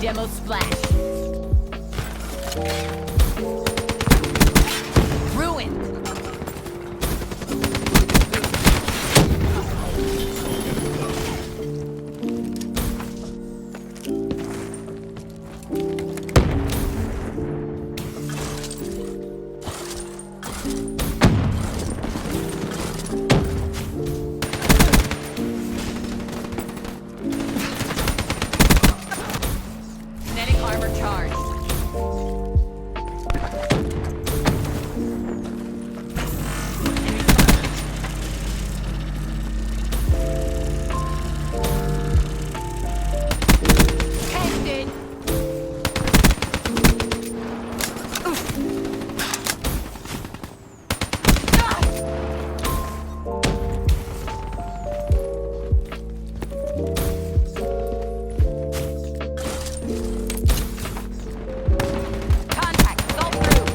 Demo splash. Ruined. Kinetic armor charged. Tested. Contact. Go through.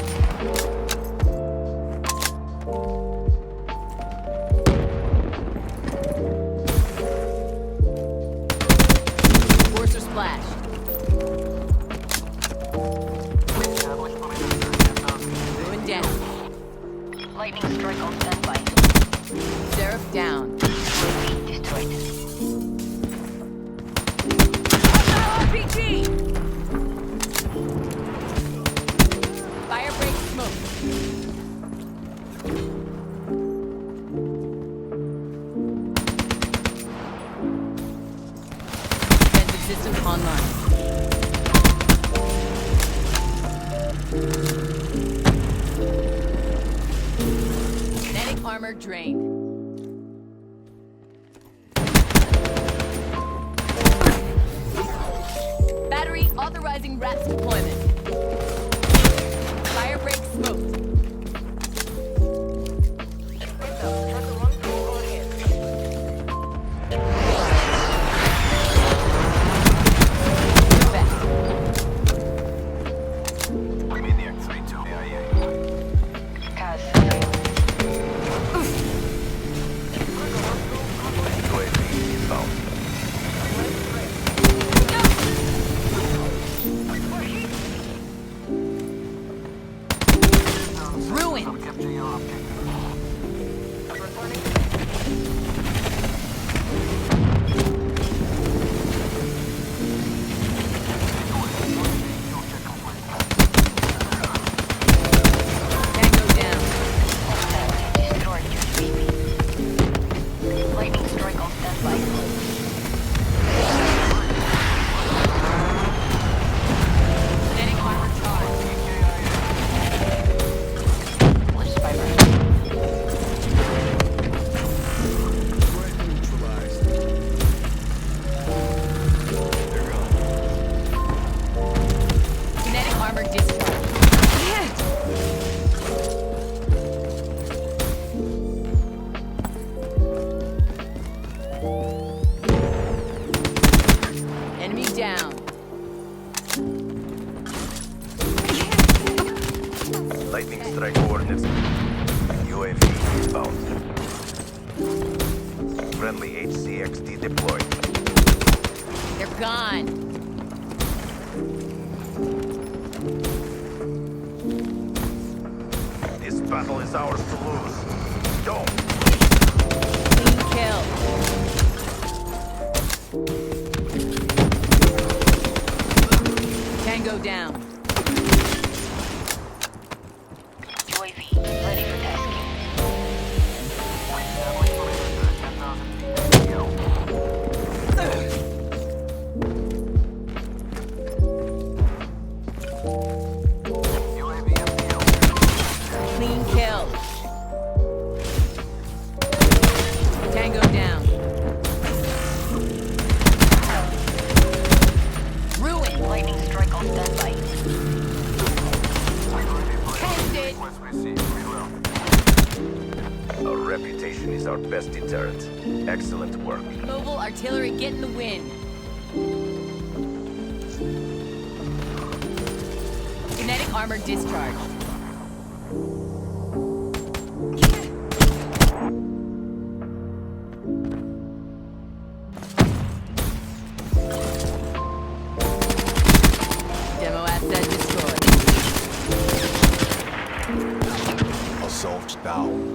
Forcer splash. Ruin down. Lightning strike on standby. Seraph down. Destroyed. RPG! Fire break smoke. Defensive system online. Kinetic armor drained. Battery authorizing RATS deployment. Fire break smoked. Kaz. Ruined. Tango down. Destroyed UAV. Lightning strike on standby. Kinetic armor charged. Bliss fiber. Kinetic armor discharged. Enemy down. Lightning strike coordinates. UAV inbound. Friendly HCXD deployed. They're gone. This battle is ours to lose. Don't. Clean kill. Tango down. UAV ready for tasking. Clean kill. Tango down. Ruin. Lightning strike on standby. Our reputation is our best deterrent. Excellent work. Mobile artillery, get in the wind. Kinetic armor discharged. Demo asset destroyed. Assault down.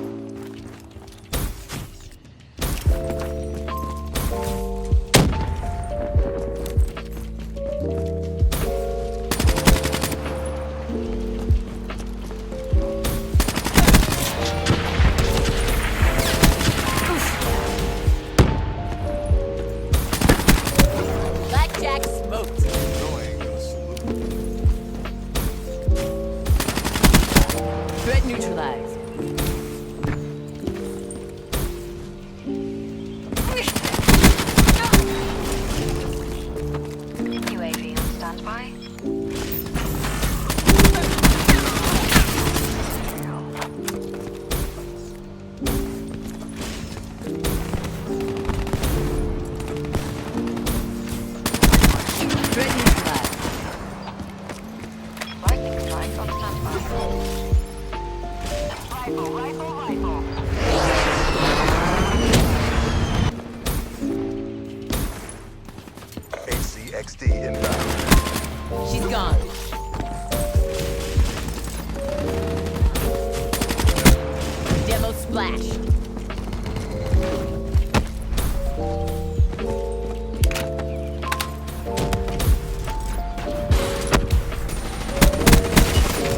Blackjack smoked. Enjoying the salute. Threat neutralized. UAV on standby. Threat neutralized. Lightning strike on standby. Rifle, rifle, rifle. HCXD inbound. She's gone. Demo splash.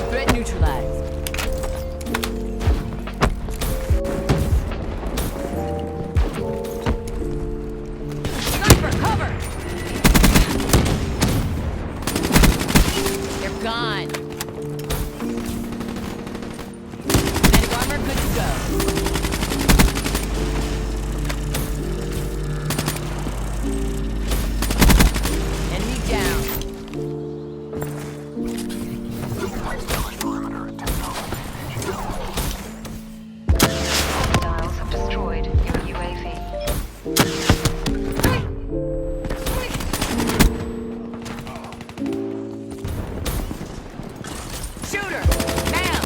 Threat neutralized. Sniper, cover! They're gone. Kinetic armor, good to go. Enemy down. Hostiles have destroyed your UAV. Shooter, down.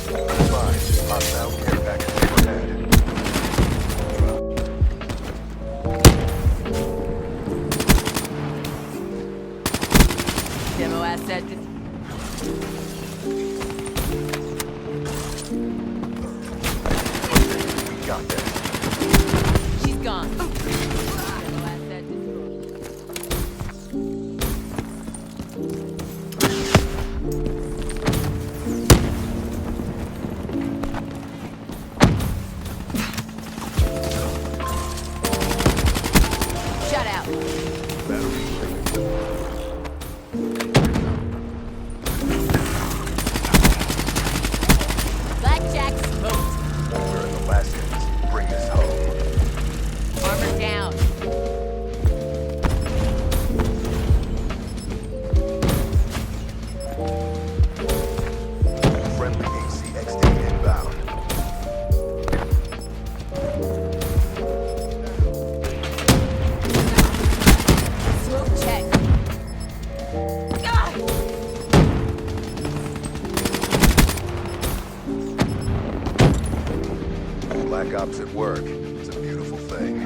Advise, hostile care package overhead. Demo asset. We got this. She's gone. Demo asset destroyed. Shut out. Battery linked. Blackjack smoked. We're in the last innings. Bring this home. Armor down. Friendly HCXD inbound. Smoke check. Ah! Black Ops at work. It's a beautiful thing.